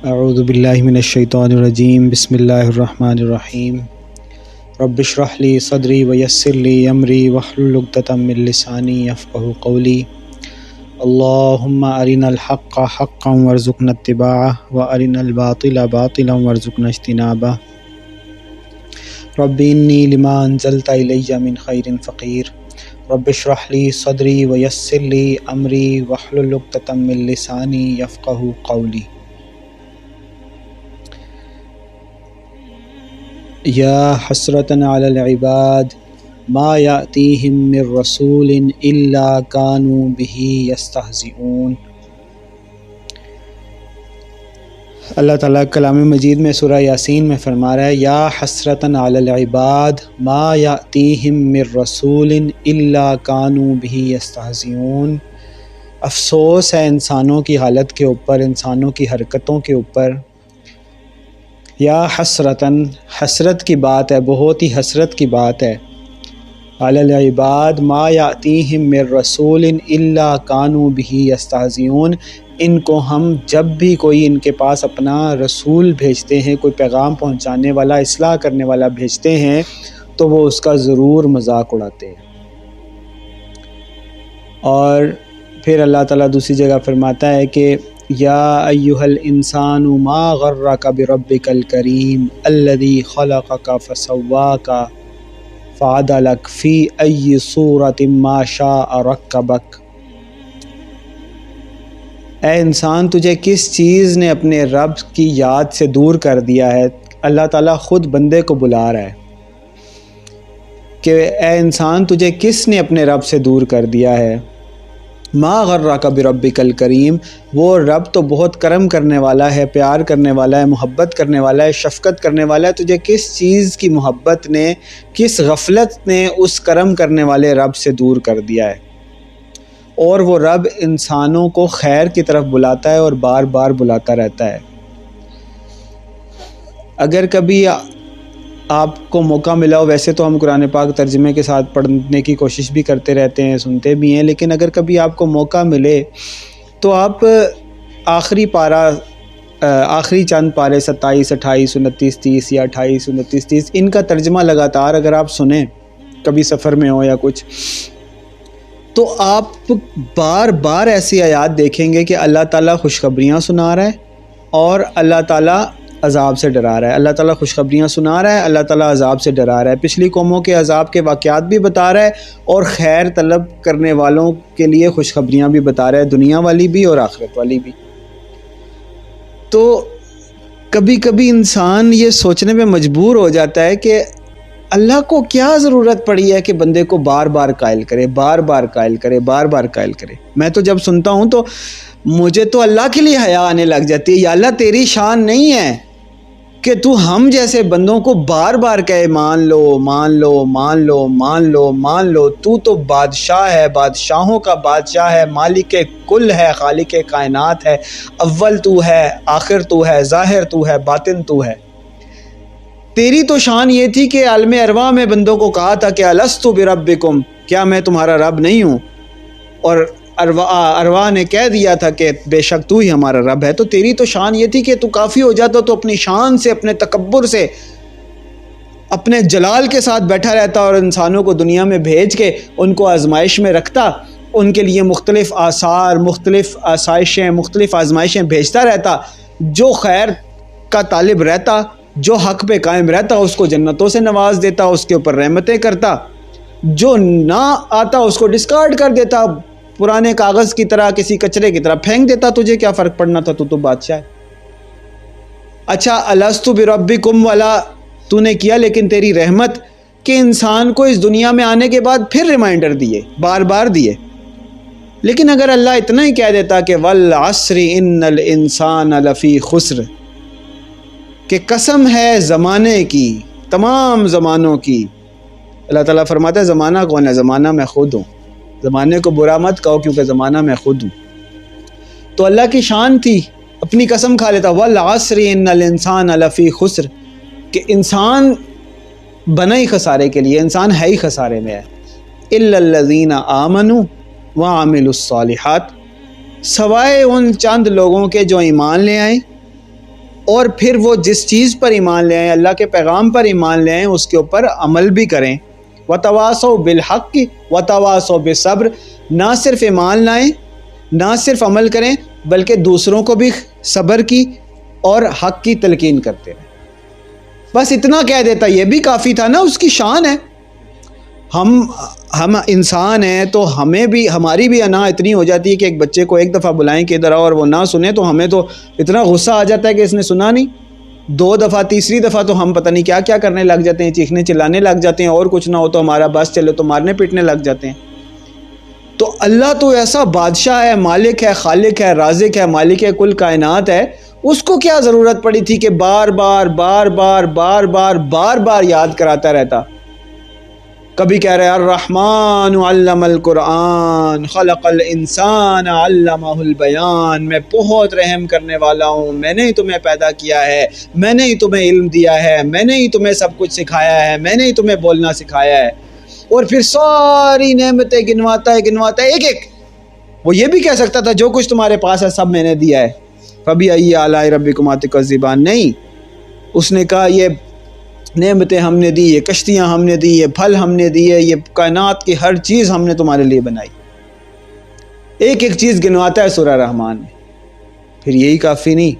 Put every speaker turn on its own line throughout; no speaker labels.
اعوذ باللہ من الشیطان الرجیم بسم اللہ الرحمن الرحیم رب اشرح لی صدری ویسر لی امری واحلل عقدۃ من لسانی یفقہوا قولی اللہم ارنا الحق حقا وارزقنا اتباعہ وارنا الباطل باطلا وارزقنا اجتنابہ رب انی لما انزلت الی من خیر فقیر رب اشرح لی صدری ویسر لی امری واحلل عقدۃ من لسانی یفقہوا قولی۔ یا حسرتن علی العباد ما یأتیہم من رسول الا کانوا بہ یستہزئون۔ اللہ تعالیٰ کلام مجید میں سورہ یاسین میں فرما رہا ہے یا حسرتن علی العباد ما یأتیہم من رسول الا کانوا بہ یستہزئون۔ افسوس ہے انسانوں کی حالت کے اوپر، انسانوں کی حرکتوں کے اوپر۔ یا حسرتن، حسرت کی بات ہے، بہت ہی حسرت کی بات ہے۔ علی العباد ما یأتیہم من رسول الا کانوا بہ یستہزئون۔ ان کو ہم جب بھی کوئی ان کے پاس اپنا رسول بھیجتے ہیں، کوئی پیغام پہنچانے والا، اصلاح کرنے والا بھیجتے ہیں تو وہ اس کا ضرور مذاق اڑاتے ہیں۔ اور پھر اللہ تعالیٰ دوسری جگہ فرماتا ہے کہ یا ایہا الانسان ما غرک بربک الکریم الذی خلقک فسواک فعدلک فی ای صورت ما شاء رکبک۔ اے انسان، تجھے کس چیز نے اپنے رب کی یاد سے دور کر دیا ہے؟ اللہ تعالیٰ خود بندے کو بلا رہا ہے کہ اے انسان، تجھے کس نے اپنے رب سے دور کر دیا ہے؟ ما غرک بربک الکریم، وہ رب تو بہت کرم کرنے والا ہے، پیار کرنے والا ہے، محبت کرنے والا ہے، شفقت کرنے والا ہے۔ تجھے کس چیز کی محبت نے، کس غفلت نے اس کرم کرنے والے رب سے دور کر دیا ہے؟ اور وہ رب انسانوں کو خیر کی طرف بلاتا ہے اور بار بار بلاتا رہتا ہے۔ اگر کبھی آپ کو موقع ملا ہو، ویسے تو ہم قرآن پاک ترجمے کے ساتھ پڑھنے کی کوشش بھی کرتے رہتے ہیں، سنتے بھی ہیں، لیکن اگر کبھی آپ کو موقع ملے تو آپ آخری چند پارے 27، 28، 29، 30 یا 28، 29، 30 ان کا ترجمہ لگاتار اگر آپ سنیں، کبھی سفر میں ہو یا کچھ، تو آپ بار بار ایسی آیات دیکھیں گے کہ اللہ تعالیٰ خوشخبریاں سنا رہا ہے اور اللہ تعالیٰ عذاب سے ڈرا رہا ہے۔ اللہ تعالیٰ خوشخبریاں سنا رہا ہے، اللہ تعالیٰ عذاب سے ڈرا رہا ہے، پچھلی قوموں کے عذاب کے واقعات بھی بتا رہا ہے اور خیر طلب کرنے والوں کے لیے خوشخبریاں بھی بتا رہا ہے، دنیا والی بھی اور آخرت والی بھی۔ تو کبھی کبھی انسان یہ سوچنے میں مجبور ہو جاتا ہے کہ اللہ کو کیا ضرورت پڑی ہے کہ بندے کو بار بار قائل کرے، بار بار قائل کرے، بار بار قائل کرے۔ میں تو جب سنتا ہوں تو مجھے تو اللہ کے لیے حیا آنے لگ جاتی ہے۔ یا اللہ، تیری شان نہیں ہے کہ تو ہم جیسے بندوں کو بار بار کہے مان لو، مان لو، مان لو، مان لو، مان لو۔ تو بادشاہ ہے، بادشاہوں کا بادشاہ ہے، مالک کل ہے، خالق کائنات ہے، اول تو ہے، آخر تو ہے، ظاہر تو ہے، باطن تو ہے۔ تیری تو شان یہ تھی کہ عالم ارواح میں بندوں کو کہا تھا کہ الست بربکم، کیا میں تمہارا رب نہیں ہوں؟ اور ارواح نے کہہ دیا تھا کہ بے شک تو ہی ہمارا رب ہے۔ تو تیری تو شان یہ تھی کہ تو کافی ہو جاتا تو اپنی شان سے، اپنے تکبر سے، اپنے جلال کے ساتھ بیٹھا رہتا اور انسانوں کو دنیا میں بھیج کے ان کو آزمائش میں رکھتا، ان کے لیے مختلف آثار، مختلف آسائشیں، مختلف آزمائشیں بھیجتا رہتا۔ جو خیر کا طالب رہتا، جو حق پہ قائم رہتا، اس کو جنتوں سے نواز دیتا، اس کے اوپر رحمتیں کرتا۔ جو نہ آتا اس کو ڈسکارڈ کر دیتا، پرانے کاغذ کی طرح، کسی کچرے کی طرح پھینک دیتا۔ تجھے کیا فرق پڑنا تھا، تو بادشاہ ہے۔ اچھا، الست بربکم والا تو نے کیا، لیکن تیری رحمت کہ انسان کو اس دنیا میں آنے کے بعد پھر ریمائنڈر دیے، بار بار دیے۔ لیکن اگر اللہ اتنا ہی کہہ دیتا کہ والعصر ان الانسان لفی خسر، کہ قسم ہے زمانے کی، تمام زمانوں کی۔ اللہ تعالیٰ فرماتا ہے زمانہ کون ہے؟ زمانہ میں خود ہوں۔ زمانے کو برا مت کہو کیونکہ زمانہ میں خود ہوں۔ تو اللہ کی شان تھی، اپنی قسم کھا لیتا والعصر ان الانسان لفی خسر، کہ انسان بنا ہی خسارے کے لیے، انسان ہے ہی خسارے میں ہے۔ الا الذین آمنوا وعملوا الصالحات، سوائے ان چند لوگوں کے جو ایمان لے آئیں اور پھر وہ جس چیز پر ایمان لے آئیں، اللہ کے پیغام پر ایمان لے آئیں، اس کے اوپر عمل بھی کریں۔ وَتَوَاصَوْا بِالْحَقِّ وَتَوَاصَوْا بِالصَّبْرِ، نہ صرف ایمان لائیں، نہ صرف عمل کریں، بلکہ دوسروں کو بھی صبر کی اور حق کی تلقین کرتے رہیں۔ بس اتنا کہہ دیتا، یہ بھی کافی تھا نا، اس کی شان ہے۔ ہم انسان ہیں تو ہماری بھی انا اتنی ہو جاتی ہے کہ ایک بچے کو ایک دفعہ بلائیں کہ ادھر آؤ اور وہ نہ سنے تو ہمیں تو اتنا غصہ آ جاتا ہے کہ اس نے سنا نہیں۔ 2 دفعہ تیسری دفعہ تو ہم پتہ نہیں کیا کیا کرنے لگ جاتے ہیں، چیخنے چلانے لگ جاتے ہیں، اور کچھ نہ ہو تو ہمارا بس چلے تو مارنے پیٹنے لگ جاتے ہیں۔ تو اللہ تو ایسا بادشاہ ہے، مالک ہے، خالق ہے، رازق ہے، مالک ہے کل کائنات ہے، اس کو کیا ضرورت پڑی تھی کہ بار بار یاد کراتا رہتا۔ کبھی کہہ رہے ہیں الرحمن علم القرآن خلق الانسان علمہ البیان، میں بہت رحم کرنے والا ہوں، میں نے ہی تمہیں پیدا کیا ہے، میں نے ہی تمہیں علم دیا ہے، میں نے ہی تمہیں سب کچھ سکھایا ہے، میں نے ہی تمہیں بولنا سکھایا ہے۔ اور پھر ساری نعمتیں گنواتا ہے ایک ایک۔ وہ یہ بھی کہہ سکتا تھا جو کچھ تمہارے پاس ہے سب میں نے دیا ہے، فَبِأَيِّ آلَاءِ رَبِّكُمَا تُكَذِّبَانِ، نہیں، اس نے کہا یہ نعمتیں ہم نے دی، یہ کشتیاں ہم نے دی، یہ پھل ہم نے دیے، یہ کائنات کی ہر چیز ہم نے تمہارے لیے بنائی۔ ایک ایک چیز گنواتا ہے سورہ رحمان میں۔ پھر یہی کافی نہیں،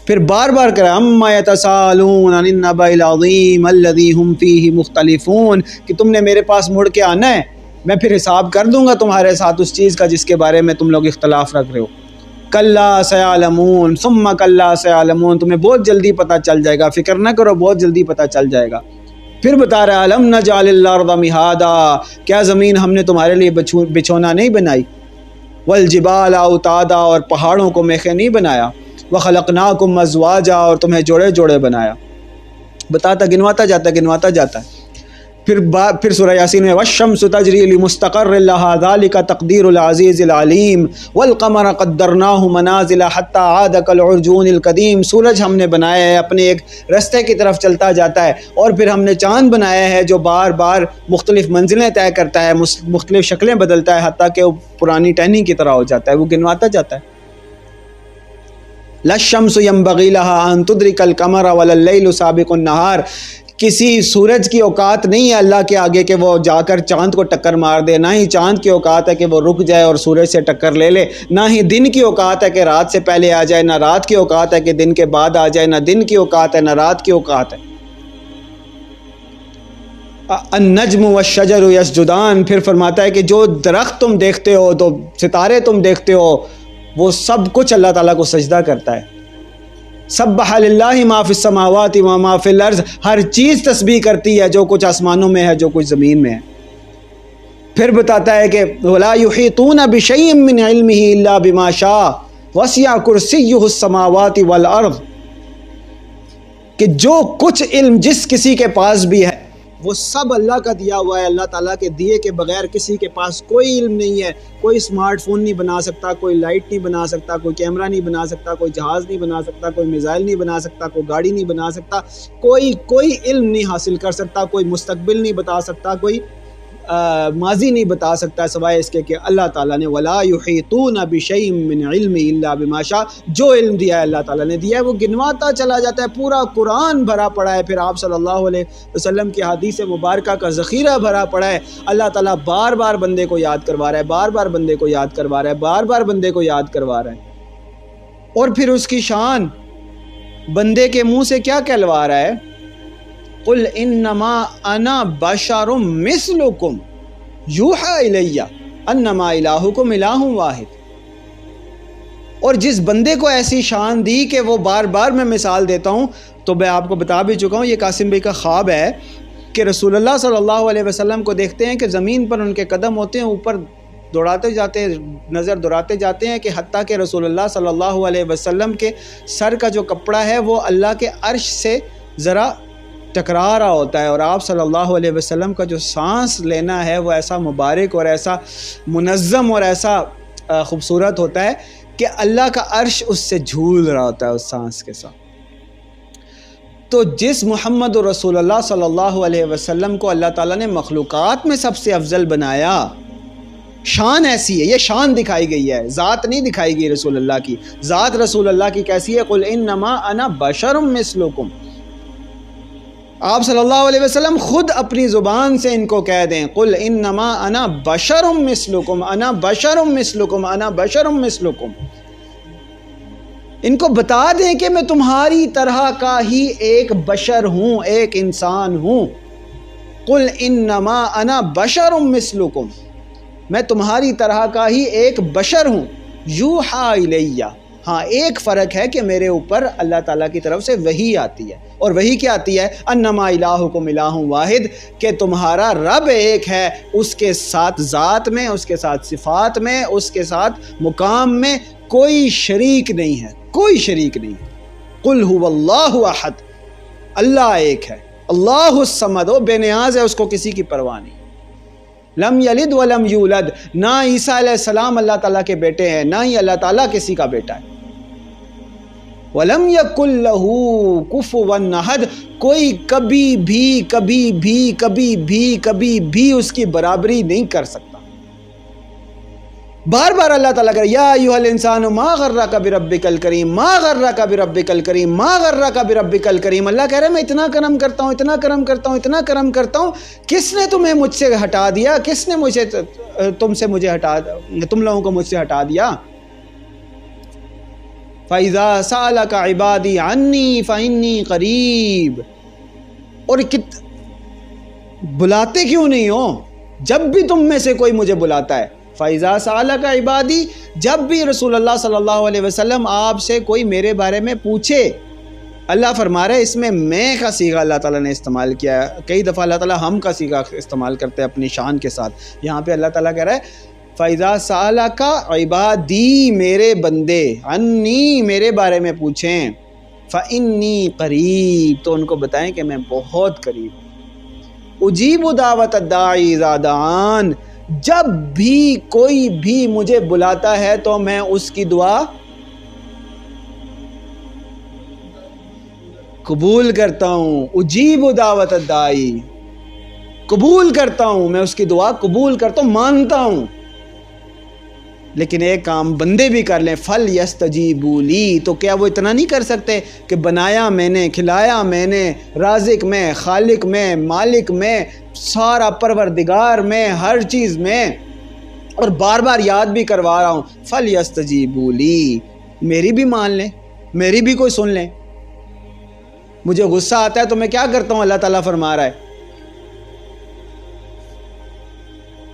پھر بار کرا اما یتساءلون عن النبأ العظیم الذی ہم فیہ مختلفون، کہ تم نے میرے پاس مڑ کے آنا ہے، میں پھر حساب کر دوں گا تمہارے ساتھ اس چیز کا جس کے بارے میں تم لوگ اختلاف رکھ رہے ہو۔ کلا سیعلمون ثم کلا سیعلمون، تمہیں بہت جلدی پتہ چل جائے گا، فکر نہ کرو، بہت جلدی پتہ چل جائے گا۔ پھر بتا رہا ہے الم نجعل الارض مہادا، کیا زمین ہم نے تمہارے لیے بچھونا نہیں بنائی، والجبال اوتادا، اور پہاڑوں کو میخیں نہیں بنایا، وخلقناکم ازواجا، اور تمہیں جوڑے جوڑے بنایا۔ بتاتا گنواتا جاتا ہے۔ پھر سورہ یاسین میں والشمس تجری لمستقر لها ذلك تقدیر العزیز العلیم والقمر قدرناہ منازل حتی عاد کالعرجون القدیم، سورج ہم نے بنایا ہے اپنے ایک رستے کی طرف چلتا جاتا ہے، اور پھر ہم نے چاند بنایا ہے جو بار بار مختلف منزلیں طے کرتا ہے، مختلف شکلیں بدلتا ہے، حتیٰ کہ وہ پرانی ٹہنی کی طرح ہو جاتا ہے، وہ گنواتا جاتا ہے۔ للشمس ينبغي لها ان تدرك القمر ولا الليل سابق النهار، کسی سورج کی اوقات نہیں ہے اللہ کے آگے کہ وہ جا کر چاند کو ٹکر مار دے، نہ ہی چاند کی اوقات ہے کہ وہ رک جائے اور سورج سے ٹکر لے لے، نہ ہی دن کی اوقات ہے کہ رات سے پہلے آ جائے، نہ رات کی اوقات ہے کہ دن کے بعد آ جائے، نہ دن کی اوقات ہے نہ رات کی اوقات ہے۔ النجم والشجر یسجدان، پھر فرماتا ہے کہ جو درخت تم دیکھتے ہو، تو ستارے تم دیکھتے ہو، وہ سب کچھ اللہ تعالیٰ کو سجدہ کرتا ہے۔ سبح للہ ما فی السماوات و ما فی الارض، ہر چیز تسبیح کرتی ہے، جو کچھ آسمانوں میں ہے، جو کچھ زمین میں ہے۔ پھر بتاتا ہے کہ ولا یحیطون بشیء من علمہ الا بما شاء وسع کرسیہ السماوات والارض، کہ جو کچھ علم جس کسی کے پاس بھی ہے وہ سب اللہ کا دیا ہوا ہے، اللہ تعالیٰ کے دیے کے بغیر کسی کے پاس کوئی علم نہیں ہے۔ کوئی اسمارٹ فون نہیں بنا سکتا، کوئی لائٹ نہیں بنا سکتا، کوئی کیمرہ نہیں بنا سکتا، کوئی جہاز نہیں بنا سکتا، کوئی میزائل نہیں بنا سکتا، کوئی گاڑی نہیں بنا سکتا، کوئی علم نہیں حاصل کر سکتا، کوئی مستقبل نہیں بتا سکتا، کوئی ماضی نہیں بتا سکتا، سوائے اس کے کہ اللہ تعالیٰ نے ولا یحیطون بشیء من علم الا بما شاء، جو علم دیا ہے اللہ تعالیٰ نے دیا ہے، وہ گنواتا چلا جاتا ہے۔ پورا قرآن بھرا پڑا ہے، پھر آپ صلی اللہ علیہ وسلم کی حدیث مبارکہ کا ذخیرہ بھرا پڑا ہے۔ اللہ تعالیٰ بار بار بندے کو یاد کروا رہا ہے، بار بار بندے کو یاد کروا رہا ہے، بار بار بندے کو یاد کروا رہا ہے۔ اور پھر اس کی شان بندے کے منہ سے کیا کہلوا رہا ہے، قل انما انا بشر مثلکم یوحی الی انما الہکم الہ واحد۔ اور جس بندے کو ایسی شان دی کہ وہ بار بار میں مثال دیتا ہوں، تو میں آپ کو بتا بھی چکا ہوں، یہ قاسم بھائی کا خواب ہے کہ رسول اللہ صلی اللہ علیہ وسلم کو دیکھتے ہیں کہ زمین پر ان کے قدم ہوتے ہیں، اوپر دوڑاتے جاتے ہیں، نظر دوڑاتے جاتے ہیں، کہ حتیٰ کہ رسول اللہ صلی اللہ علیہ وسلم کے سر کا جو کپڑا ہے وہ اللہ کے عرش سے ذرا ٹکرا رہا ہوتا ہے، اور آپ صلی اللہ علیہ وسلم کا جو سانس لینا ہے وہ ایسا مبارک اور ایسا منظم اور ایسا خوبصورت ہوتا ہے کہ اللہ کا عرش اس سے جھول رہا ہوتا ہے اس سانس کے ساتھ۔ تو جس محمد رسول اللہ صلی اللہ علیہ وسلم کو اللہ تعالیٰ نے مخلوقات میں سب سے افضل بنایا، شان ایسی ہے، یہ شان دکھائی گئی ہے، ذات نہیں دکھائی گئی رسول اللہ کی۔ ذات رسول اللہ کی کیسی ہے؟ قل انما انا بشر مثلکم۔ آپ صلی اللہ علیہ وسلم خود اپنی زبان سے ان کو کہہ دیں، قل انما انا بشر مثلکم، انا بشر مثلکم، انا بشر مثلکم۔ ان کو بتا دیں کہ میں تمہاری طرح کا ہی ایک بشر ہوں، ایک انسان ہوں۔ قل انما انا بشر مثلکم، میں تمہاری طرح کا ہی ایک بشر ہوں۔ یوحا الیہ، ہاں ایک فرق ہے کہ میرے اوپر اللہ تعالیٰ کی طرف سے وحی آتی ہے، اور وحی کیا آتی ہے؟ انما الہکم الہ واحد، کہ تمہارا رب ایک ہے، اس کے ساتھ ذات میں، اس کے ساتھ صفات میں، اس کے ساتھ مقام میں کوئی شریک نہیں ہے، کوئی شریک نہیں ہے۔ قل هو اللہ احد، اللہ ایک ہے، اللہ الصمد، وہ بے نیاز ہے، اس کو کسی کی پرواہ نہیں۔ لم یلد ولم یولد، نہ عیسیٰ علیہ السلام اللہ تعالیٰ کے بیٹے ہیں، نہ ہی اللہ تعالیٰ کسی کا بیٹا ہے۔ وَلَمْ يَكُنْ لَهُ كُفُوًا أَحَدٌ، کوئی کبھی بھی اس کی برابری نہیں کر سکتا۔ بار بار اللہ تعالیٰ کہہ رہا ہے یا ایھا الانسان ما غرک بربک الکریم، ما غرک بربک الکریم، ما غرک بربک الکریم۔ اللہ کہہ رہا ہے میں اتنا کرم کرتا ہوں، اتنا کرم کرتا ہوں، اتنا کرم کرتا ہوں، کس نے تمہیں مجھ سے ہٹا دیا؟ کس نے تم لوگوں کو مجھ سے ہٹا دیا؟ فَإِذَا سَأَلَكَ عِبَادِي عَنِّي فَإِنِّي قَرِيبٌ، اور بلاتے کیوں نہیں ہو جب بھی تم میں سے کوئی مجھے بلاتا ہے؟ فَإِذَا سَأَلَكَ عِبَادِي، جب بھی رسول اللہ صلی اللہ علیہ وسلم آپ سے کوئی میرے بارے میں پوچھے۔ اللہ فرما رہا ہے، اس میں میں کا صیغہ اللہ تعالیٰ نے استعمال کیا ہے۔ کئی دفعہ اللہ تعالیٰ ہم کا صیغہ استعمال کرتے ہیں اپنی شان کے ساتھ، یہاں پہ اللہ تعالیٰ کہہ رہا ہے فَإِذَا سَأَلَكَ عِبَادِي، میرے بندے، عَنِّي، میرے بارے میں پوچھیں، فَإِنِّي قَرِيب، تو ان کو بتائیں کہ میں بہت قریب ہوں۔ أُجِيبُ دَعْوَةَ الدَّاعِ إِذَا دَعَانِ، جب بھی کوئی بھی مجھے بلاتا ہے تو میں اس کی دعا قبول کرتا ہوں۔ اجیب دعوت الداعی، قبول کرتا ہوں، میں اس کی دعا قبول کرتا ہوں، مانتا ہوں۔ لیکن ایک کام بندے بھی کر لیں، فَلْيَسْتَجِيبُوا لِي، تو کیا وہ اتنا نہیں کر سکتے کہ بنایا میں نے، کھلایا میں نے، رازق میں، خالق میں، مالک میں، سارا پروردگار میں، ہر چیز میں، اور بار بار یاد بھی کروا رہا ہوں، فَلْيَسْتَجِيبُوا لِي، میری بھی مان لیں، میری بھی کوئی سن لیں۔ مجھے غصہ آتا ہے تو میں کیا کرتا ہوں؟ اللہ تعالیٰ فرما رہا ہے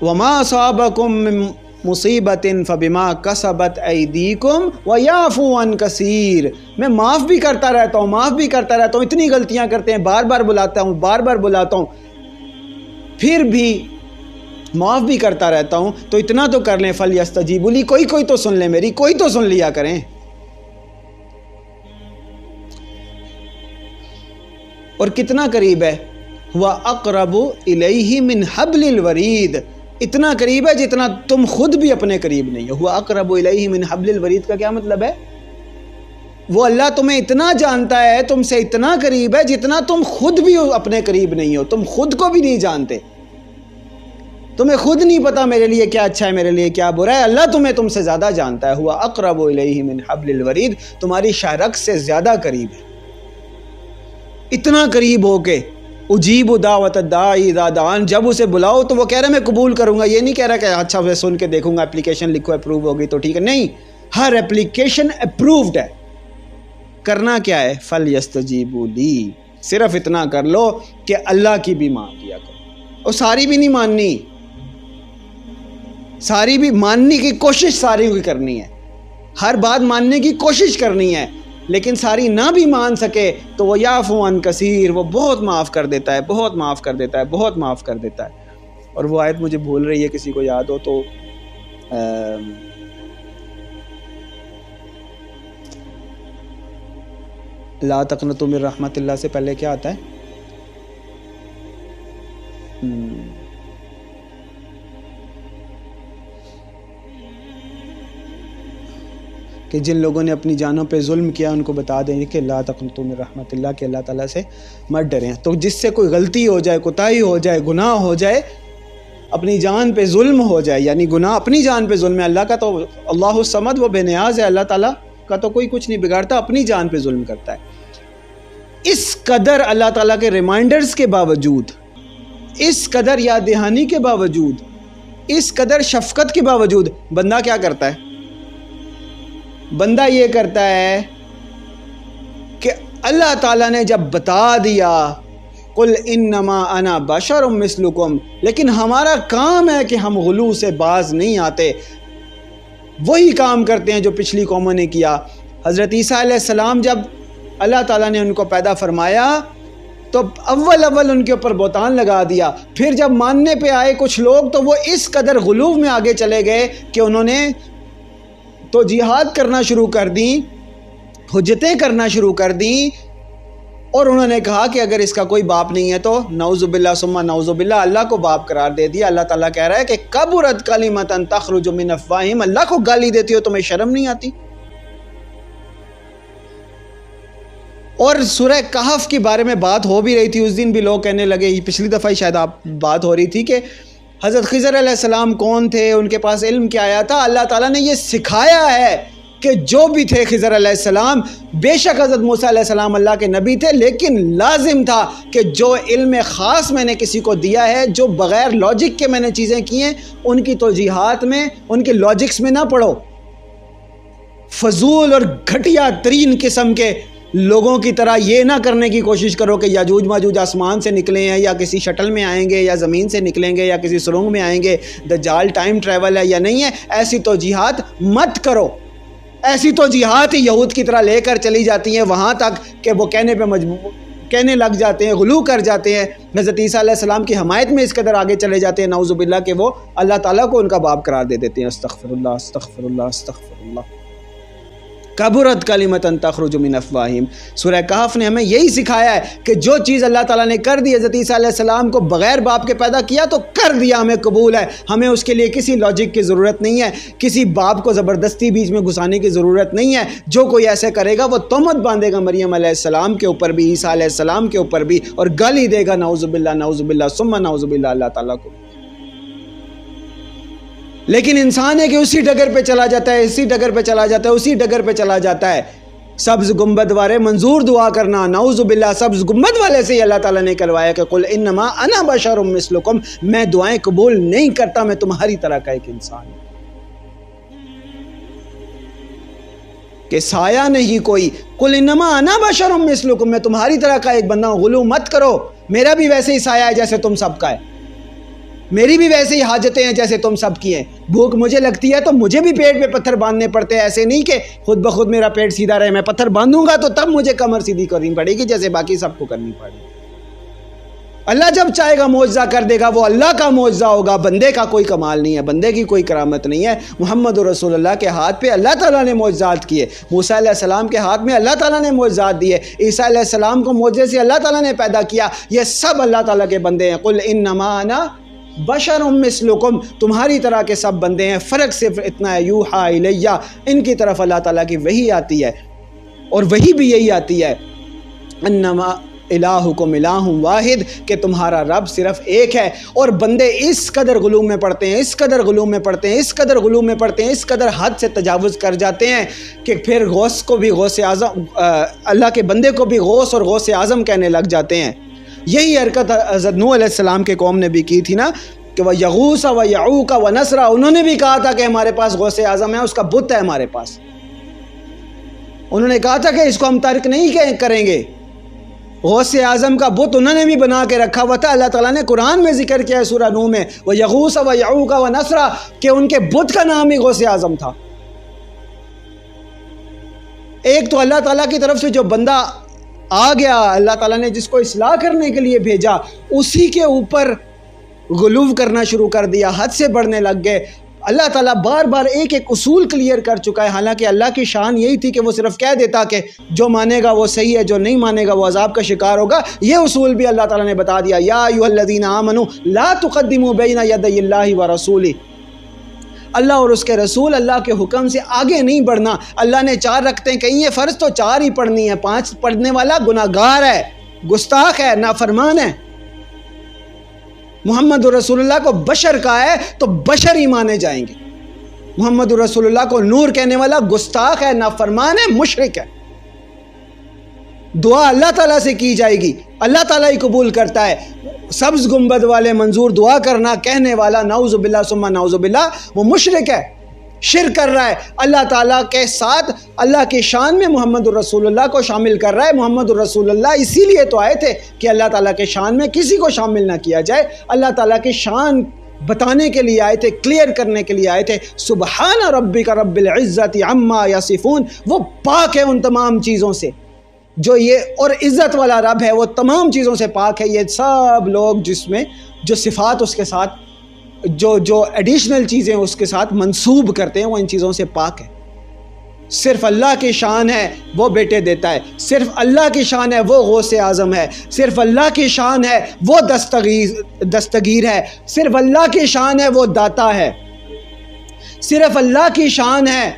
وَمَا أَصَابَكُم مِّن مصیبت فبما کسبت ایدیکم ویعفو عن کثیر، میں معاف بھی کرتا رہتا ہوں، معاف بھی کرتا رہتا ہوں، اتنی غلطیاں کرتے ہیں، بار بار بلاتا ہوں، بار بار بلاتا ہوں، پھر بھی معاف بھی کرتا رہتا ہوں، تو اتنا تو کر لیں، فلیستجیبوا لی، کوئی تو سن لیں میری، کوئی تو سن لیا کریں۔ اور کتنا قریب ہے، ہوا اقرب الیہ من حبل الورید، اتنا قریب ہے جتنا تم خود بھی اپنے قریب نہیں ہو۔ ہوا اقرب الیہ من حبل الورید کا کیا مطلب ہے؟ وہ اللہ تمہیں اتنا جانتا ہے، تم سے اتنا قریب ہے جتنا تم خود بھی اپنے قریب نہیں ہو، تم خود کو بھی نہیں جانتے، تمہیں خود نہیں پتا میرے لیے کیا اچھا ہے، میرے لیے کیا برا ہے، اللہ تم سے زیادہ جانتا ہے۔ ہوا اقرب الیہ من حبل الورید، تمہاری شاہرگ سے زیادہ قریب ہے، اتنا قریب ہو کے اجیب دعوت الداعی اذا دعان، جب اسے بلاؤ تو وہ کہہ رہا ہے میں قبول کروں گا، یہ نہیں کہہ رہا کہ اچھا میں سن کے دیکھوں گا، اپلیکیشن لکھو اپروو ہوگی تو ٹھیک ہے، نہیں، ہر اپلیکیشن اپرووڈ ہے۔ کرنا کیا ہے؟ فَلْيَسْتَجِيبُوا لِي، صرف اتنا کر لو کہ اللہ کی بھی مان لیا کرو، اور ساری بھی نہیں ماننی، ساری بھی ماننے کی کوشش ساری کی کرنی ہے، ہر بات ماننے کی کوشش کرنی ہے، لیکن ساری نہ بھی مان سکے تو وہ یعفو عن کثیر، وہ بہت معاف کر دیتا ہے، بہت معاف کر دیتا ہے، بہت معاف کر دیتا ہے۔ اور وہ آیت مجھے بھول رہی ہے، کسی کو یاد ہو تو لا تقنطوا من رحمت اللہ سے پہلے کیا آتا ہے؟ کہ جن لوگوں نے اپنی جانوں پہ ظلم کیا ان کو بتا دیں کہ لا تقنطوا من رحمت اللہ، کہ اللہ تعالیٰ سے مت ڈریں۔ تو جس سے کوئی غلطی ہو جائے، کوتاہی ہو جائے، گناہ ہو جائے، اپنی جان پہ ظلم ہو جائے، یعنی گناہ اپنی جان پہ ظلم ہے. اللہ کا تو اللہ الصمد وہ بے نیاز ہے، اللہ تعالیٰ کا تو کوئی کچھ نہیں بگاڑتا، اپنی جان پہ ظلم کرتا ہے. اس قدر اللہ تعالیٰ کے ریمائنڈرز کے باوجود، اس قدر یاد دہانی کے باوجود، اس قدر شفقت کے باوجود بندہ کیا کرتا ہے؟ بندہ یہ کرتا ہے کہ اللہ تعالیٰ نے جب بتا دیا قل انما انا بشر مثلکم، لیکن ہمارا کام ہے کہ ہم غلو سے باز نہیں آتے، وہی کام کرتے ہیں جو پچھلی قوموں نے کیا. حضرت عیسیٰ علیہ السلام جب اللہ تعالیٰ نے ان کو پیدا فرمایا تو اول ان کے اوپر بہتان لگا دیا. پھر جب ماننے پہ آئے کچھ لوگ تو وہ اس قدر غلو میں آگے چلے گئے کہ انہوں نے تو جہاد کرنا شروع کر دیں، حجتیں کرنا شروع کر دیں، اور انہوں نے کہا کہ اگر اس کا کوئی باپ نہیں ہے تو نعوذ باللہ ثم نعوذ باللہ، اللہ کو باپ قرار دے دیا. اللہ تعالیٰ کہہ رہا ہے کہ کبرت کلمۃ تخرج من افواہہم، اللہ کو گالی دیتی ہو، تمہیں شرم نہیں آتی؟ اور سورہ کہف کے بارے میں بات ہو بھی رہی تھی، اس دن بھی لوگ کہنے لگے، پچھلی دفعہ شاید بات ہو رہی تھی کہ حضرت خضر علیہ السلام کون تھے، ان کے پاس علم کیا آیا تھا. اللہ تعالیٰ نے یہ سکھایا ہے کہ جو بھی تھے خضر علیہ السلام، بے شک حضرت موسیٰ علیہ السلام اللہ کے نبی تھے، لیکن لازم تھا کہ جو علم خاص میں نے کسی کو دیا ہے، جو بغیر لاجک کے میں نے چیزیں کی ہیں، ان کی توجیحات میں، ان کے لاجکس میں نہ پڑھو. فضول اور گھٹیا ترین قسم کے لوگوں کی طرح یہ نہ کرنے کی کوشش کرو کہ یاجوج ماجوج آسمان سے نکلے ہیں، یا کسی شٹل میں آئیں گے، یا زمین سے نکلیں گے، یا کسی سرنگ میں آئیں گے، دجال ٹائم ٹریول ہے یا نہیں ہے. ایسی توجیحات مت کرو. ایسی توجیحات ہی یہود کی طرح لے کر چلی جاتی ہیں وہاں تک کہ وہ کہنے لگ جاتے ہیں، غلو کر جاتے ہیں، حضرت عیسیٰ علیہ السلام کی حمایت میں اس قدر آگے چلے جاتے ہیں نعوذ باللہ کہ وہ اللہ تعالیٰ کو ان کا باپ قرار دے دیتے ہیں. استغفر اللہ استغفر اللہ استغفر اللہ. کبرت کلمۃ تخرج من افواہہم. سورہ کہف نے ہمیں یہی سکھایا ہے کہ جو چیز اللہ تعالیٰ نے کر دی، حضرت عیسیٰ علیہ السلام کو بغیر باپ کے پیدا کیا تو کر دیا، ہمیں قبول ہے. ہمیں اس کے لیے کسی لاجک کی ضرورت نہیں ہے، کسی باپ کو زبردستی بیچ میں گھسانے کی ضرورت نہیں ہے. جو کوئی ایسے کرے گا وہ تہمت باندھے گا مریم علیہ السلام کے اوپر بھی، عیسیٰ علیہ السلام کے اوپر بھی، اور گالی دے گا نعوذ باللہ ثم نعوذ باللہ اللہ تعالیٰ کو. لیکن انسان ہے کہ اسی ڈگر پہ چلا جاتا ہے، اسی ڈگر پہ چلا جاتا ہے، اسی ڈگر پہ چلا جاتا ہے. سبز گنبد والے منظور دعا کرنا، نعوذ باللہ سبز گنبد والے سے ہی اللہ تعالیٰ نے کروایا کہ قل انما انا بشر مثلکم، میں دعائیں قبول نہیں کرتا، میں تمہاری طرح کا ایک انسان ہوں. کہ سایہ نہیں کوئی، قل انما انا بشر مثلکم، میں تمہاری طرح کا ایک بندہ ہوں، غلو مت کرو. میرا بھی ویسے ہی سایہ ہے جیسے تم سب کا ہے، میری بھی ویسے ہی حاجتیں ہیں جیسے تم سب کی ہیں. بھوک مجھے لگتی ہے تو مجھے بھی پیٹ پہ پتھر باندھنے پڑتے ہیں. ایسے نہیں کہ خود بخود میرا پیٹ سیدھا رہے، میں پتھر باندھوں گا تو تب مجھے کمر سیدھی کرنی پڑے گی جیسے باقی سب کو کرنی پڑے گی. اللہ جب چاہے گا معجزہ کر دے گا، وہ اللہ کا معجزہ ہوگا، بندے کا کوئی کمال نہیں ہے، بندے کی کوئی کرامت نہیں ہے. محمد رسول اللہ کے ہاتھ پہ اللہ تعالیٰ نے معجزات کیے، موسیٰ علیہ السلام کے ہاتھ میں اللہ تعالیٰ نے معجزات دیے، عیسیٰ علیہ السلام کو معجزے سے اللہ تعالیٰ نے پیدا کیا. یہ سب اللہ تعالیٰ کے بندے ہیں. قل انما انا بشر مثلکم، تمہاری طرح کے سب بندے ہیں. فرق صرف اتنا ہے، یوحا الیہ، ان کی طرف اللہ تعالیٰ کی وحی آتی ہے، اور وحی بھی یہی آتی ہے انما الہکم الہ واحد، کہ تمہارا رب صرف ایک ہے. اور بندے اس قدر غلو میں پڑتے ہیں، اس قدر غلو میں پڑتے ہیں، اس قدر غلو میں پڑتے ہیں، اس قدر حد سے تجاوز کر جاتے ہیں کہ پھر غوث کو بھی غوث اعظم، اللہ کے بندے کو بھی غوث اور غوث اعظم کہنے لگ جاتے ہیں. یہی حرکت حضرت نوح علیہ السلام کے قوم نے بھی کی تھی نا، کہ وہ یغوث و یعوق و نصر، انہوں نے بھی کہا تھا کہ ہمارے پاس غوث اعظم ہے، اس کا بت ہے ہمارے پاس. انہوں نے کہا تھا کہ اس کو ہم ترک نہیں کریں گے. غوث اعظم کا بت انہوں نے بھی بنا کے رکھا ہوا تھا. اللہ تعالیٰ نے قرآن میں ذکر کیا ہے سورہ نوح میں، وہ یغوث و یعوق و نصر، کہ ان کے بت کا نام ہی غوث اعظم تھا. ایک تو اللہ تعالیٰ کی طرف سے جو بندہ آ گیا، اللہ تعالیٰ نے جس کو اصلاح کرنے کے لیے بھیجا، اسی کے اوپر غلو کرنا شروع کر دیا، حد سے بڑھنے لگ گئے. اللہ تعالیٰ بار بار ایک ایک اصول کلیئر کر چکا ہے، حالانکہ اللہ کی شان یہی تھی کہ وہ صرف کہہ دیتا کہ جو مانے گا وہ صحیح ہے، جو نہیں مانے گا وہ عذاب کا شکار ہوگا. یہ اصول بھی اللہ تعالیٰ نے بتا دیا، یا ایھا الذین آمنوا لا تقدموا بین یدی اللہ ورسولہ، اللہ اور اس کے رسول، اللہ کے حکم سے آگے نہیں بڑھنا. اللہ نے 4 رکعتیں کہی ہیں فرض، تو 4 ہی پڑھنی ہیں. 5 پڑھنے والا گناہگار ہے، گستاخ ہے، نافرمان ہے. محمد رسول اللہ کو بشر کہا ہے تو بشر ہی مانے جائیں گے. محمد رسول اللہ کو نور کہنے والا گستاخ ہے، نافرمان ہے، مشرک ہے. دعا اللہ تعالیٰ سے کی جائے گی، اللہ تعالیٰ ہی قبول کرتا ہے. سبز گنبد والے منظور دعا کرنا کہنے والا نعوذ باللہ ثم نعوذ باللہ وہ مشرک ہے، شرک کر رہا ہے. اللہ تعالیٰ کے ساتھ اللہ کی شان میں محمد الرسول اللہ کو شامل کر رہا ہے. محمد الرسول اللہ اسی لیے تو آئے تھے کہ اللہ تعالیٰ کے شان میں کسی کو شامل نہ کیا جائے. اللہ تعالیٰ کی شان بتانے کے لیے آئے تھے، کلیئر کرنے کے لیے آئے تھے. سبحان ربک رب العزت عما یصفون، وہ پاک ہے ان تمام چیزوں سے. جو یہ اور عزت والا رب ہے وہ تمام چیزوں سے پاک ہے. یہ سب لوگ جس میں جو صفات اس کے ساتھ جو ایڈیشنل چیزیں اس کے ساتھ منسوب کرتے ہیں وہ ان چیزوں سے پاک ہے. صرف اللہ کی شان ہے وہ بیٹے دیتا ہے، صرف اللہ کی شان ہے وہ غوث اعظم ہے، صرف اللہ کی شان ہے وہ دستگیر ہے، صرف اللہ کی شان ہے وہ داتا ہے، صرف اللہ کی شان ہے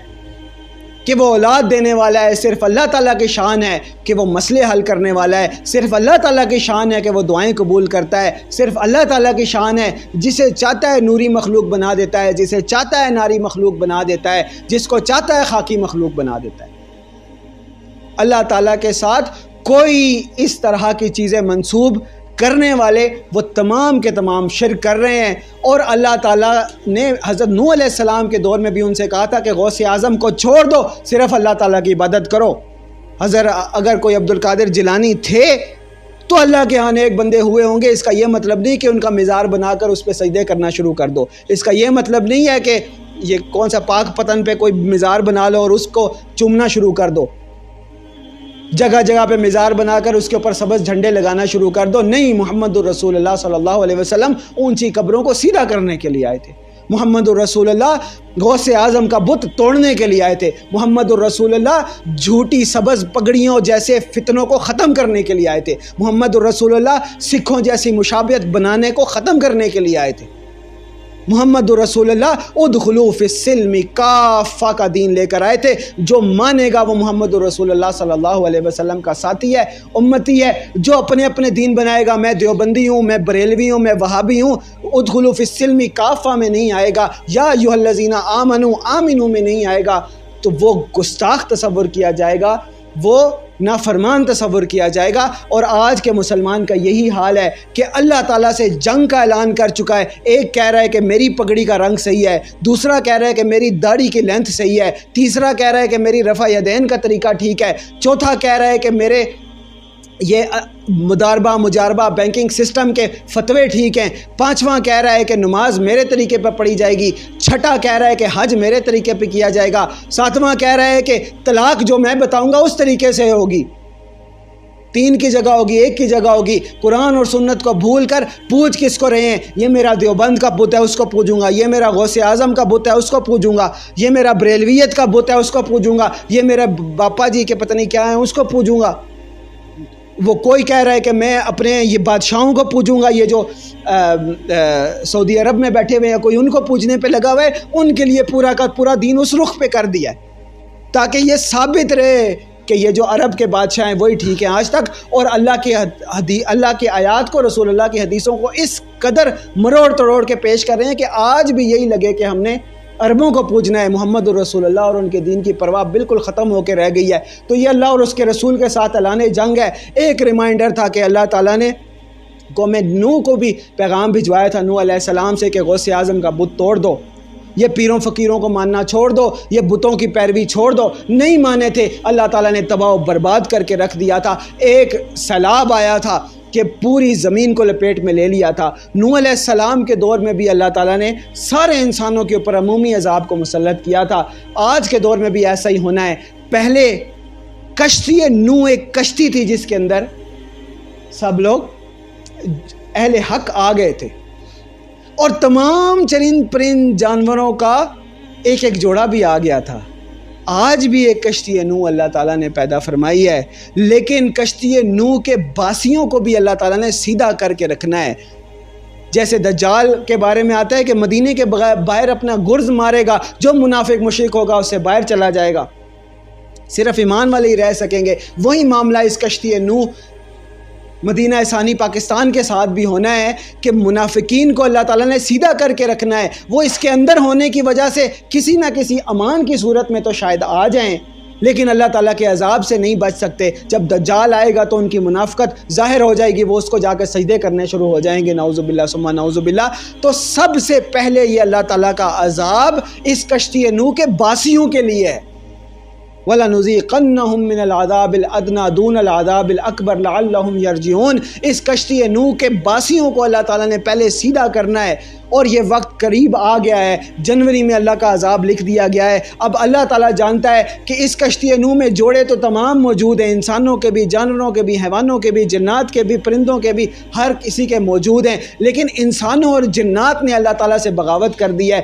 کہ وہ اولاد دینے والا ہے، صرف اللہ تعالیٰ کی شان ہے کہ وہ مسئلے حل کرنے والا ہے، صرف اللہ تعالیٰ کی شان ہے کہ وہ دعائیں قبول کرتا ہے، صرف اللہ تعالیٰ کی شان ہے جسے چاہتا ہے نوری مخلوق بنا دیتا ہے، جسے چاہتا ہے ناری مخلوق بنا دیتا ہے، جس کو چاہتا ہے خاکی مخلوق بنا دیتا ہے. اللہ تعالیٰ کے ساتھ کوئی اس طرح کی چیزیں منسوب کرنے والے وہ تمام کے تمام شرک کر رہے ہیں. اور اللہ تعالیٰ نے حضرت نوح علیہ السلام کے دور میں بھی ان سے کہا تھا کہ غوث اعظم کو چھوڑ دو، صرف اللہ تعالیٰ کی عبادت کرو. اگر کوئی عبد القادر جیلانی تھے تو اللہ کے ہاں ایک بندے ہوئے ہوں گے. اس کا یہ مطلب نہیں کہ ان کا مزار بنا کر اس پہ سجدے کرنا شروع کر دو. اس کا یہ مطلب نہیں ہے کہ یہ کون سا پاک پتن پہ کوئی مزار بنا لو اور اس کو چومنا شروع کر دو، جگہ جگہ پہ مزار بنا کر اس کے اوپر سبز جھنڈے لگانا شروع کر دو. نہیں، محمد الرسول اللہ صلی اللہ علیہ وسلم اونچی قبروں کو سیدھا کرنے کے لیے آئے تھے. محمد الرسول اللہ غوث اعظم کا بت توڑنے کے لیے آئے تھے. محمد الرسول اللہ جھوٹی سبز پگڑیوں جیسے فتنوں کو ختم کرنے کے لیے آئے تھے. محمد الرسول اللہ سکھوں جیسی مشابہت بنانے کو ختم کرنے کے لیے آئے تھے. محمد الرسول اللہ ادخلوا فی السلم کافہ کا دین لے کر آئے تھے. جو مانے گا وہ محمد الرسول اللہ صلی اللہ علیہ وسلم کا ساتھی ہے، امتی ہے. جو اپنے اپنے دین بنائے گا، میں دیوبندی ہوں، میں بریلوی ہوں، میں وہابی ہوں، ادخلوا فی السلم کافہ میں نہیں آئے گا، یا ایھا الذین آمنوا آمنوا میں نہیں آئے گا، تو وہ گستاخ تصور کیا جائے گا، وہ نافرمان تصور کیا جائے گا. اور آج کے مسلمان کا یہی حال ہے کہ اللہ تعالیٰ سے جنگ کا اعلان کر چکا ہے. ایک کہہ رہا ہے کہ میری پگڑی کا رنگ صحیح ہے، دوسرا کہہ رہا ہے کہ میری داڑھی کی لینتھ صحیح ہے، تیسرا کہہ رہا ہے کہ میری رفع یدین کا طریقہ ٹھیک ہے، چوتھا کہہ رہا ہے کہ میرے یہ مداربہ مجاربہ بینکنگ سسٹم کے فتوے ٹھیک ہیں، پانچواں کہہ رہا ہے کہ نماز میرے طریقے پر پڑھی جائے گی، چھٹا کہہ رہا ہے کہ حج میرے طریقے پہ کیا جائے گا، ساتواں کہہ رہا ہے کہ طلاق جو میں بتاؤں گا اس طریقے سے ہوگی، 3 کی جگہ ہوگی، 1 کی جگہ ہوگی. قرآن اور سنت کو بھول کر پوج کس کو رہے ہیں؟ یہ میرا دیوبند کا بت ہے اس کو پوجوں گا، یہ میرا غوث اعظم کا بت ہے اس کو پوجوں گا، یہ میرا بریلویت کا بت ہے اس کو پوجوں گا، یہ میرے باپا جی کے پتہ نہیں کیا ہیں اس کو پوجوں گا. وہ کوئی کہہ رہا ہے کہ میں اپنے یہ بادشاہوں کو پوجوں گا، یہ جو سعودی عرب میں بیٹھے ہوئے ہیں کوئی ان کو پوجنے پہ لگا ہوا ہے. ان کے لیے پورا کا پورا دین اس رخ پہ کر دیا ہے تاکہ یہ ثابت رہے کہ یہ جو عرب کے بادشاہ ہیں وہی ٹھیک ہیں آج تک. اور اللہ کی آیات کو، رسول اللہ کی حدیثوں کو اس قدر مروڑ توڑ کے پیش کر رہے ہیں کہ آج بھی یہی لگے کہ ہم نے عربوں کو پوجنا ہے. محمد الرسول اللہ اور ان کے دین کی پرواہ بالکل ختم ہو کے رہ گئی ہے. تو یہ اللہ اور اس کے رسول کے ساتھ اعلان جنگ ہے. ایک ریمائنڈر تھا کہ اللہ تعالیٰ نے قوم نوح کو بھی پیغام بھجوایا تھا نوح علیہ السلام سے کہ غوث اعظم کا بت توڑ دو، یہ پیروں فقیروں کو ماننا چھوڑ دو، یہ بتوں کی پیروی چھوڑ دو. نہیں مانے تھے، اللہ تعالیٰ نے تباہ و برباد کر کے رکھ دیا تھا. ایک سیلاب آیا تھا کہ پوری زمین کو لپیٹ میں لے لیا تھا. نوح علیہ السلام کے دور میں بھی اللہ تعالیٰ نے سارے انسانوں کے اوپر عمومی عذاب کو مسلط کیا تھا. آج کے دور میں بھی ایسا ہی ہونا ہے. پہلے کشتی نوح ایک کشتی تھی جس کے اندر سب لوگ اہل حق آ گئے تھے اور تمام چرند پرند جانوروں کا ایک ایک جوڑا بھی آ گیا تھا. آج بھی ایک کشتی نوح اللہ تعالیٰ نے پیدا فرمائی ہے، لیکن کشتی نوح کے باسیوں کو بھی اللہ تعالیٰ نے سیدھا کر کے رکھنا ہے. جیسے دجال کے بارے میں آتا ہے کہ مدینے کے باہر اپنا گرز مارے گا، جو منافق مشرک ہوگا اس سے باہر چلا جائے گا، صرف ایمان والے ہی رہ سکیں گے. وہی معاملہ اس کشتی نوح مدینہ ثانی پاکستان کے ساتھ بھی ہونا ہے کہ منافقین کو اللہ تعالیٰ نے سیدھا کر کے رکھنا ہے. وہ اس کے اندر ہونے کی وجہ سے کسی نہ کسی امان کی صورت میں تو شاید آ جائیں، لیکن اللہ تعالیٰ کے عذاب سے نہیں بچ سکتے. جب دجال آئے گا تو ان کی منافقت ظاہر ہو جائے گی، وہ اس کو جا کے سجدے کرنے شروع ہو جائیں گے، نعوذ باللہ ثم نعوذ باللہ. تو سب سے پہلے یہ اللہ تعالیٰ کا عذاب اس کشتی نوح کے باسیوں کے لیے ہے. وَلَنُذِيقَنَّهُم مِّنَ الْعَذَابِ الْأَدْنَىٰ دُونَ الْعَذَابِ الْأَكْبَرِ لَعَلَّهُمْ يَرْجِعُونَ. اس کشتی نوح کے باسیوں کو اللہ تعالیٰ نے پہلے سیدھا کرنا ہے، اور یہ وقت قریب آ گیا ہے. جنوری میں اللہ کا عذاب لکھ دیا گیا ہے. اب اللہ تعالیٰ جانتا ہے کہ اس کشتی نوح میں جوڑے تو تمام موجود ہیں، انسانوں کے بھی، جانوروں کے بھی، حیوانوں کے بھی، جنات کے بھی، پرندوں کے بھی، ہر کسی کے موجود ہیں. لیکن انسانوں اور جنات نے اللہ تعالیٰ سے بغاوت کر دی ہے.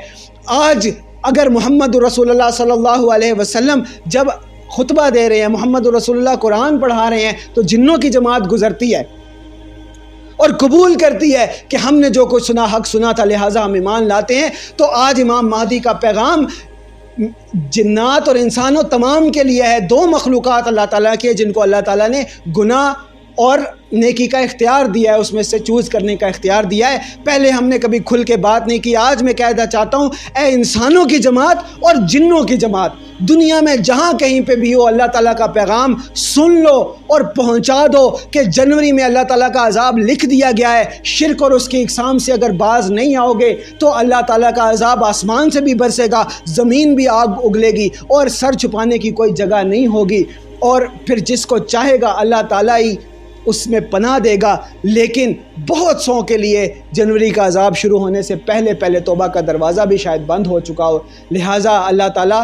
آج اگر محمد رسول اللہ صلی اللہ علیہ وسلم جب خطبہ دے رہے ہیں، محمد رسول اللہ قرآن پڑھا رہے ہیں، تو جنوں کی جماعت گزرتی ہے اور قبول کرتی ہے کہ ہم نے جو کچھ سنا حق سنا تھا، لہٰذا ہم ایمان لاتے ہیں. تو آج امام مہدی کا پیغام جنات اور انسانوں تمام کے لیے ہے. دو مخلوقات اللہ تعالیٰ کے جن کو اللہ تعالیٰ نے گناہ اور نیکی کا اختیار دیا ہے، اس میں سے چوز کرنے کا اختیار دیا ہے. پہلے ہم نے کبھی کھل کے بات نہیں کی. آج میں کہنا چاہتا ہوں، اے انسانوں کی جماعت اور جنوں کی جماعت، دنیا میں جہاں کہیں پہ بھی ہو، اللہ تعالیٰ کا پیغام سن لو اور پہنچا دو کہ جنوری میں اللہ تعالیٰ کا عذاب لکھ دیا گیا ہے. شرک اور اس کی اقسام سے اگر باز نہیں آؤ گے تو اللہ تعالیٰ کا عذاب آسمان سے بھی برسے گا، زمین بھی آگ اگلے گی، اور سر چھپانے کی کوئی جگہ نہیں ہوگی. اور پھر جس کو چاہے گا اللہ تعالیٰ ہی اس میں پناہ دے گا. لیکن بہت سو کے لیے جنوری کا عذاب شروع ہونے سے پہلے توبہ کا دروازہ بھی شاید بند ہو چکا ہو. لہٰذا اللہ تعالیٰ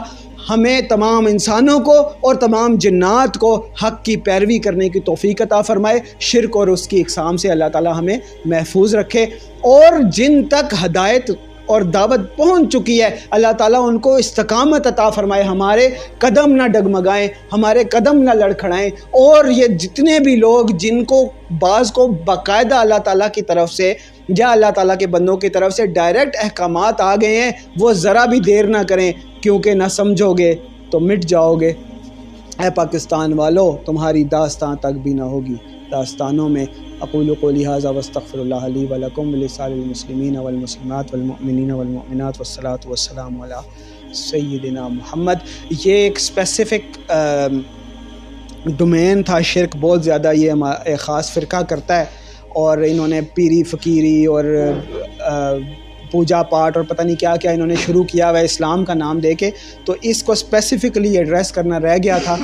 ہمیں تمام انسانوں کو اور تمام جنات کو حق کی پیروی کرنے کی توفیق عطا فرمائے. شرک اور اس کی اقسام سے اللہ تعالیٰ ہمیں محفوظ رکھے، اور جن تک ہدایت اور دعوت پہنچ چکی ہے اللہ تعالیٰ ان کو استقامت عطا فرمائے. ہمارے قدم نہ ڈگمگائیں، ہمارے قدم نہ لڑکھڑائیں. اور یہ جتنے بھی لوگ جن کو بعض کو باقاعدہ اللہ تعالیٰ کی طرف سے یا اللہ تعالیٰ کے بندوں کی طرف سے ڈائریکٹ احکامات آ گئے ہیں، وہ ذرا بھی دیر نہ کریں، کیونکہ نہ سمجھو گے تو مٹ جاؤ گے. اے پاکستان والو، تمہاری داستان تک بھی نہ ہوگی. داستانوں میں اقول قولی ھذا واستغفر اللہ لی ولکم ولسائر المسلمین والمسلمات والمؤمنین والمؤمنات والصلاۃ والسلام علی سیدنا محمد. یہ ایک اسپیسیفک ڈومین تھا. شرک بہت زیادہ یہ ایک خاص فرقہ کرتا ہے، اور انہوں نے پیری فقیری اور پوجا پاٹ اور پتہ نہیں کیا کیا انہوں نے شروع کیا ہوا اسلام کا نام دے کے. تو اس کو اسپیسیفکلی ایڈریس کرنا رہ گیا تھا.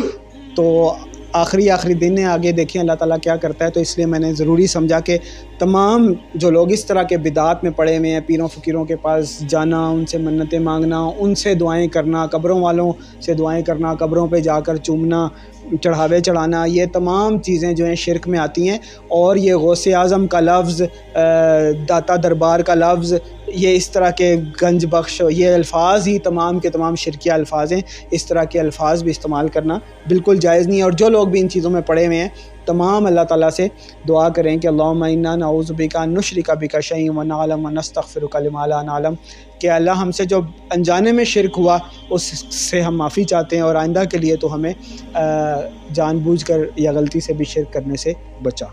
تو آخری دن آگے دیکھیں اللہ تعالیٰ کیا کرتا ہے. تو اس لیے میں نے ضروری سمجھا کہ تمام جو لوگ اس طرح کے بدعات میں پڑے ہوئے ہیں، پیروں فقیروں کے پاس جانا، ان سے منتیں مانگنا، ان سے دعائیں کرنا، قبروں والوں سے دعائیں کرنا، قبروں پہ جا کر چومنا، چڑھاوے چڑھانا، یہ تمام چیزیں جو ہیں شرک میں آتی ہیں. اور یہ غوث اعظم کا لفظ، داتا دربار کا لفظ، یہ اس طرح کے گنج بخش، یہ الفاظ ہی تمام کے تمام شرکیہ الفاظ ہیں. اس طرح کے الفاظ بھی استعمال کرنا بالکل جائز نہیں ہے. اور جو لوگ بھی ان چیزوں میں پڑے ہوئے ہیں تمام اللہ تعالیٰ سے دعا کریں کہ اللہم انا نعوذ بک ان نشرک بک شیئا ونعلم ونستغفرک لما لا نعلم، کہ اللہ ہم سے جو انجانے میں شرک ہوا اس سے ہم معافی چاہتے ہیں، اور آئندہ کے لیے تو ہمیں جان بوجھ کر یا غلطی سے بھی شرک کرنے سے بچا.